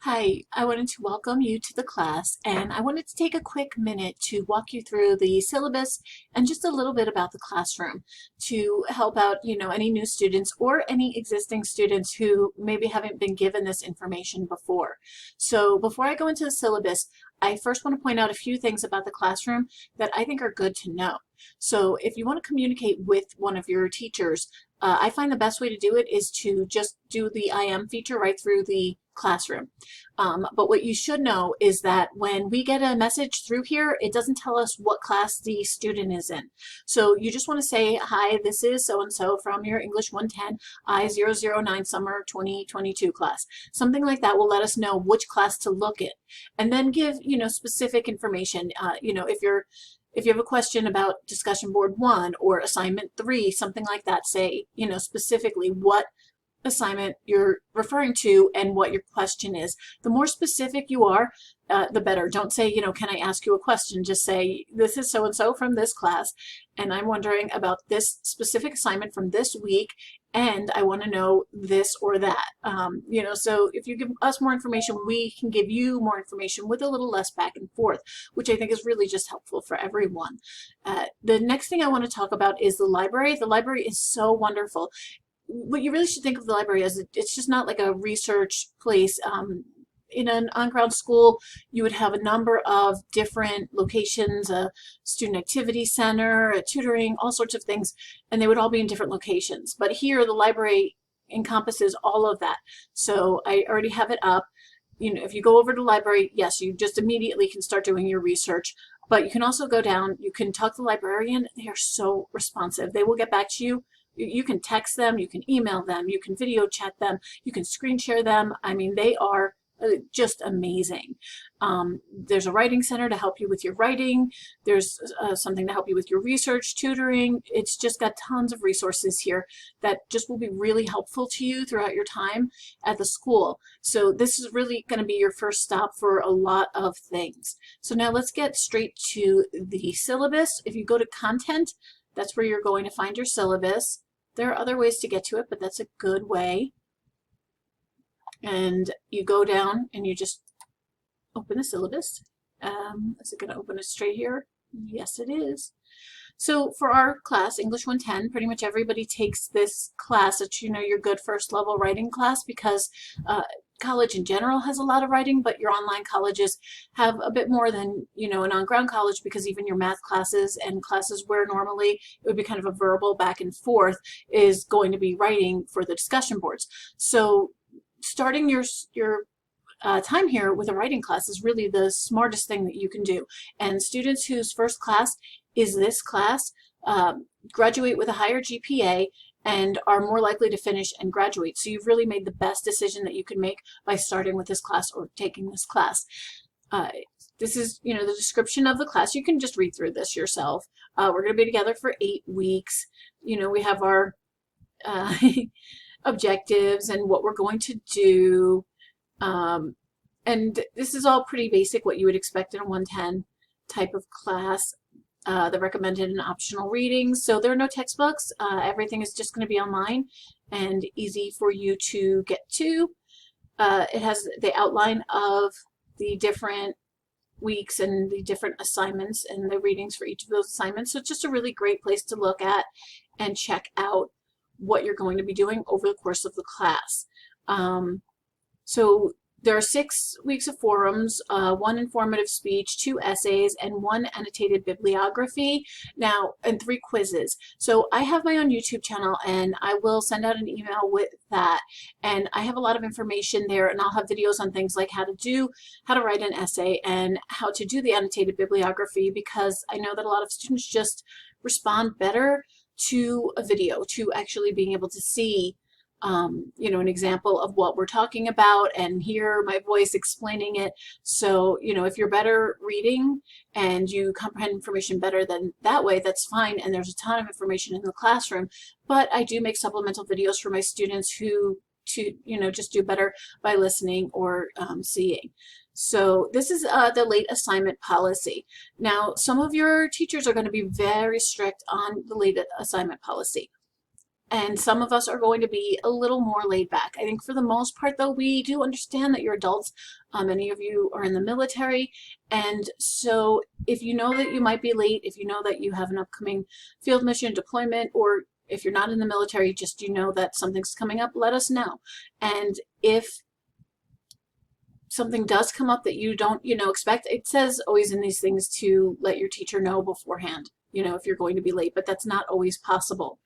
Hi, I wanted to welcome you to the class, and I wanted to take a quick minute to walk you through the syllabus and just a little bit about the classroom to help out, any new students or any existing students who maybe haven't been given this information before. So before I go into the syllabus, I first want to point out a few things about the classroom that I think are good to know. So if you want to communicate with one of your teachers, I find the best way to do it is to just do the I am feature right through the classroom. But what you should know is that when we get a message through here, it doesn't tell us what class the student is in. So you just want to say, hi, this is so-and-so from your English 110 I-009 summer 2022 class. Something like that will let us know which class to look at. And then give, specific information. If you have a question about discussion board 1 or assignment 3, something like that, say, specifically what assignment you're referring to and what your question is. The more specific you are, the better. Don't say, can I ask you a question? Just say, this is so-and-so from this class, and I'm wondering about this specific assignment from this week, and I want to know this or that. So if you give us more information, we can give you more information with a little less back and forth, which I think is really just helpful for everyone. The next thing I want to talk about is the library. The library is so wonderful. What you really should think of the library as, it's just not like a research place. In an on-ground school, you would have a number of different locations, a student activity center, a tutoring, all sorts of things, and they would all be in different locations. But here, the library encompasses all of that. So I already have it up. If you go over to the library, yes, you just immediately can start doing your research. But you can also go down, you can talk to the librarian. They are so responsive. They will get back to you. You can text them, you can email them, you can video chat them, you can screen share them. I mean, they are just amazing. There's a writing center to help you with your writing. There's something to help you with your research, tutoring. It's just got tons of resources here that just will be really helpful to you throughout your time at the school. So this is really going to be your first stop for a lot of things. So now let's get straight to the syllabus. If you go to content, that's where you're going to find your syllabus. There are other ways to get to it, but that's a good way. And you go down and you just open the syllabus. Is it going to open it straight here? Yes, it is. So for our class, English 110, pretty much everybody takes this class. It's, your good first level writing class, because college in general has a lot of writing, but your online colleges have a bit more than, an on-ground college, because even your math classes and classes where normally it would be kind of a verbal back and forth is going to be writing for the discussion boards. So starting your time here with a writing class is really the smartest thing that you can do. And students whose first class is this class graduate with a higher GPA and are more likely to finish and graduate. So you've really made the best decision that you can make by starting with this class or taking this class. This is, the description of the class. You can just read through this yourself. We're going to be together for 8 weeks. We have our objectives and what we're going to do. And this is all pretty basic, what you would expect in a 110 type of class. The recommended and optional readings. So there are no textbooks. Everything is just going to be online and easy for you to get to. It has the outline of the different weeks and the different assignments and the readings for each of those assignments. So it's just a really great place to look at and check out what you're going to be doing over the course of the class. So there are 6 weeks of forums, 1 informative speech, 2 essays, and 1 annotated bibliography, and 3 quizzes. So I have my own YouTube channel, and I will send out an email with that. And I have a lot of information there, and I'll have videos on things like how to write an essay and how to do the annotated bibliography, because I know that a lot of students just respond better to a video, to actually being able to see an example of what we're talking about and hear my voice explaining it. So, if you're better reading and you comprehend information better than that way, that's fine. And there's a ton of information in the classroom, but I do make supplemental videos for my students who just do better by listening or seeing. So this is the late assignment policy. Now, some of your teachers are going to be very strict on the late assignment policy. And some of us are going to be a little more laid back. I think for the most part, though, we do understand that you're adults. Many of you are in the military. And so if you know that you might be late, if you know that you have an upcoming field mission deployment, or if you're not in the military, just you know that something's coming up, let us know. And if something does come up that you don't, expect, it says always in these things to let your teacher know beforehand, if you're going to be late, but that's not always possible.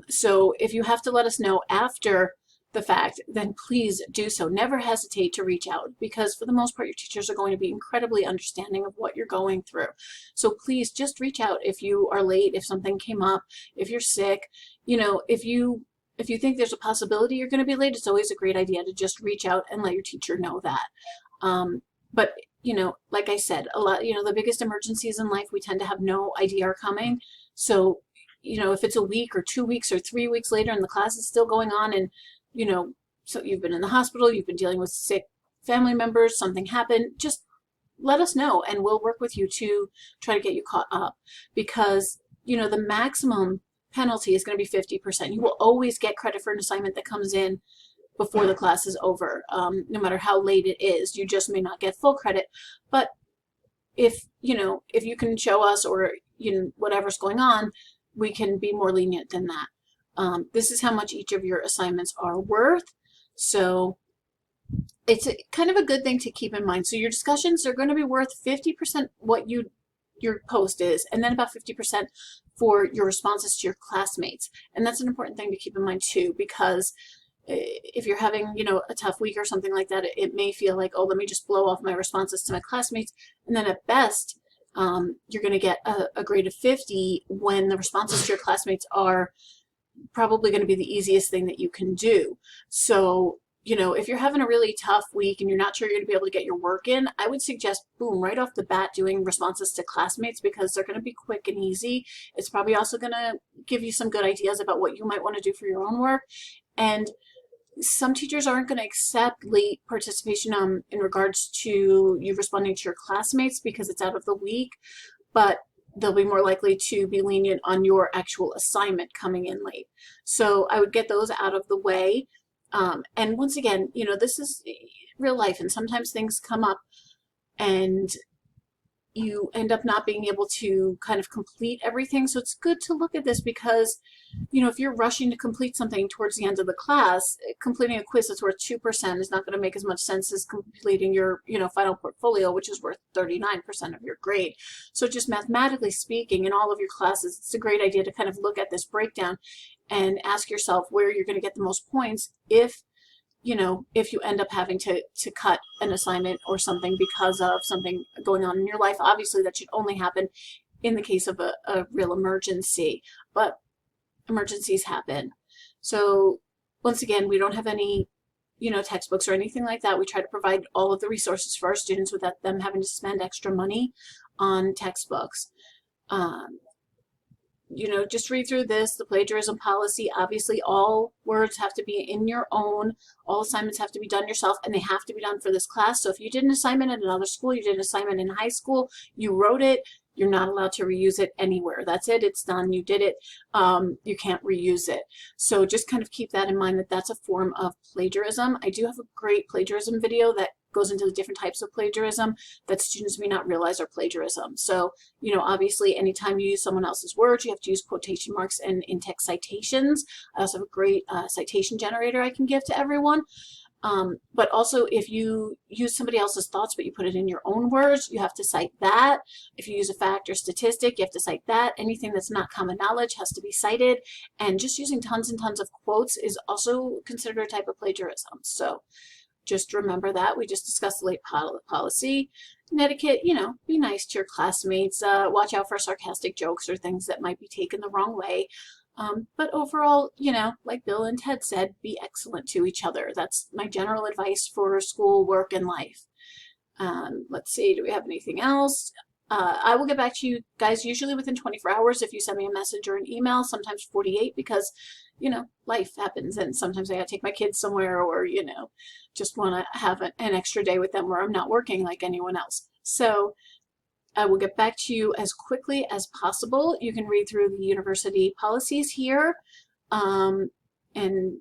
So if you have to let us know after the fact, then please do so. Never hesitate to reach out, because for the most part, your teachers are going to be incredibly understanding of what you're going through. So please just reach out if you are late, if something came up, if you're sick, if you think there's a possibility you're going to be late, it's always a great idea to just reach out and let your teacher know that. But like I said, a lot, the biggest emergencies in life, we tend to have no idea are coming. So if it's a week or 2 weeks or 3 weeks later and the class is still going on, and, so you've been in the hospital, you've been dealing with sick family members, something happened, just let us know and we'll work with you to try to get you caught up, because, the maximum penalty is going to be 50%. You will always get credit for an assignment that comes in before the class is over, no matter how late it is. You just may not get full credit. But if you can show us, or whatever's going on, we can be more lenient than that. This is how much each of your assignments are worth. So it's kind of a good thing to keep in mind. So your discussions are going to be worth 50% what your post is, and then about 50% for your responses to your classmates. And that's an important thing to keep in mind too, because if you're having, a tough week or something like that, it may feel like, oh, let me just blow off my responses to my classmates. And then at best, you're going to get a grade of 50 when the responses to your classmates are probably going to be the easiest thing that you can do. So, if you're having a really tough week and you're not sure you're going to be able to get your work in, I would suggest, boom, right off the bat, doing responses to classmates, because they're going to be quick and easy. It's probably also going to give you some good ideas about what you might want to do for your own work. And some teachers aren't going to accept late participation in regards to you responding to your classmates because it's out of the week, but they'll be more likely to be lenient on your actual assignment coming in late. So I would get those out of the way. And once again, this is real life, and sometimes things come up and you end up not being able to kind of complete everything. So it's good to look at this, because, if you're rushing to complete something towards the end of the class, completing a quiz that's worth 2% is not going to make as much sense as completing your, final portfolio, which is worth 39% of your grade. So just mathematically speaking, in all of your classes, it's a great idea to kind of look at this breakdown and ask yourself where you're going to get the most points if you end up having to cut an assignment or something because of something going on in your life. Obviously, that should only happen in the case of a real emergency, but emergencies happen. So once again, we don't have any, textbooks or anything like that. We try to provide all of the resources for our students without them having to spend extra money on textbooks. Just read through this, the plagiarism policy. Obviously, all words have to be in your own, all assignments have to be done yourself, and they have to be done for this class. So if you did an assignment at another school, you did an assignment in high school, you wrote it, you're not allowed to reuse it anywhere. That's it, it's done, you did it, you can't reuse it. So just kind of keep that in mind, that that's a form of plagiarism. I do have a great plagiarism video that goes into the different types of plagiarism that students may not realize are plagiarism. So, obviously, anytime you use someone else's words, you have to use quotation marks and in-text citations. I also have a great citation generator I can give to everyone. But also, if you use somebody else's thoughts but you put it in your own words, you have to cite that. If you use a fact or statistic, you have to cite that. Anything that's not common knowledge has to be cited. And just using tons and tons of quotes is also considered a type of plagiarism. So just remember that. We just discussed the late policy. And etiquette, be nice to your classmates. Watch out for sarcastic jokes or things that might be taken the wrong way. But overall, like Bill and Ted said, be excellent to each other. That's my general advice for school, work, and life. Let's see, do we have anything else? I will get back to you guys usually within 24 hours if you send me a message or an email, sometimes 48, because, life happens and sometimes I gotta take my kids somewhere, or, just want to have an extra day with them where I'm not working like anyone else. So I will get back to you as quickly as possible. You can read through the university policies here. And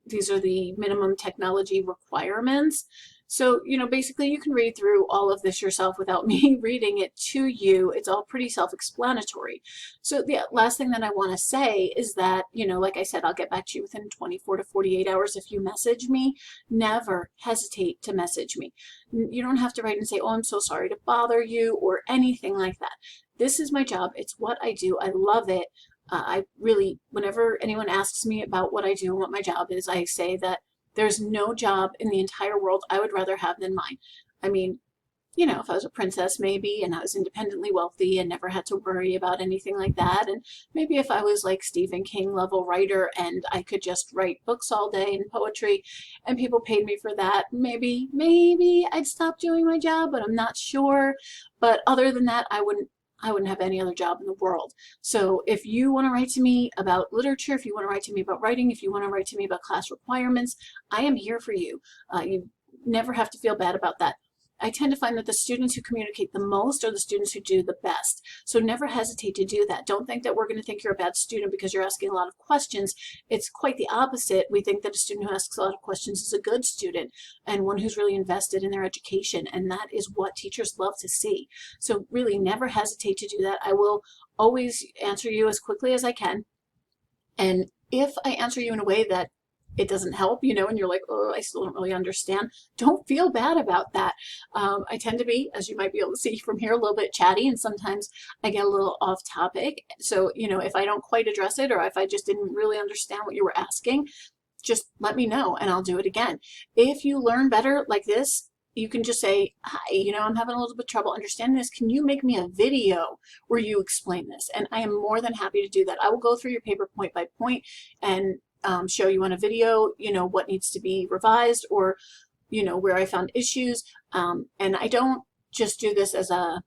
these are the minimum technology requirements. So, basically you can read through all of this yourself without me reading it to you. It's all pretty self-explanatory. So the last thing that I want to say is that, like I said, I'll get back to you within 24 to 48 hours if you message me. Never hesitate to message me. You don't have to write and say, oh, I'm so sorry to bother you or anything like that. This is my job. It's what I do. I love it. I really, whenever anyone asks me about what I do and what my job is, I say that there's no job in the entire world I would rather have than mine. I mean, if I was a princess maybe, and I was independently wealthy and never had to worry about anything like that, and maybe if I was like Stephen King level writer and I could just write books all day and poetry and people paid me for that, maybe I'd stop doing my job, but I'm not sure. But other than that, I wouldn't have any other job in the world. So if you want to write to me about literature, if you want to write to me about writing, if you want to write to me about class requirements, I am here for you. You never have to feel bad about that. I tend to find that the students who communicate the most are the students who do the best. So never hesitate to do that. Don't think that we're going to think you're a bad student because you're asking a lot of questions. It's quite the opposite. We think that a student who asks a lot of questions is a good student and one who's really invested in their education. And that is what teachers love to see. So really never hesitate to do that. I will always answer you as quickly as I can. And if I answer you in a way that it doesn't help, and you're like, oh, I still don't really understand, don't feel bad about that. I tend to be, as you might be able to see from here, a little bit chatty, and sometimes I get a little off topic. So, if I don't quite address it, or if I just didn't really understand what you were asking, just let me know and I'll do it again. If you learn better like this, you can just say, hi, I'm having a little bit of trouble understanding this. Can you make me a video where you explain this? And I am more than happy to do that. I will go through your paper point by point and show you on a video, what needs to be revised, or, where I found issues. And I don't just do this as a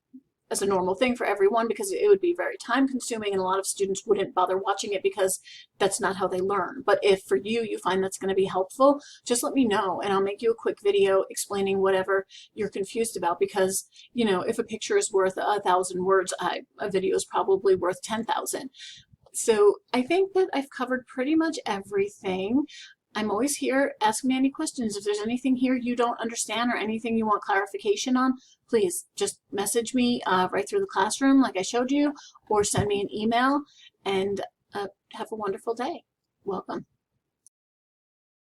normal thing for everyone, because it would be very time consuming and a lot of students wouldn't bother watching it because that's not how they learn. But if for you find that's going to be helpful, just let me know and I'll make you a quick video explaining whatever you're confused about, because if a picture is worth 1,000 words, a video is probably worth 10,000. So I think that I've covered pretty much everything. I'm always here. Ask me any questions. If there's anything here you don't understand or anything you want clarification on, please just message me right through the classroom like I showed you, or send me an email, and have a wonderful day. Welcome.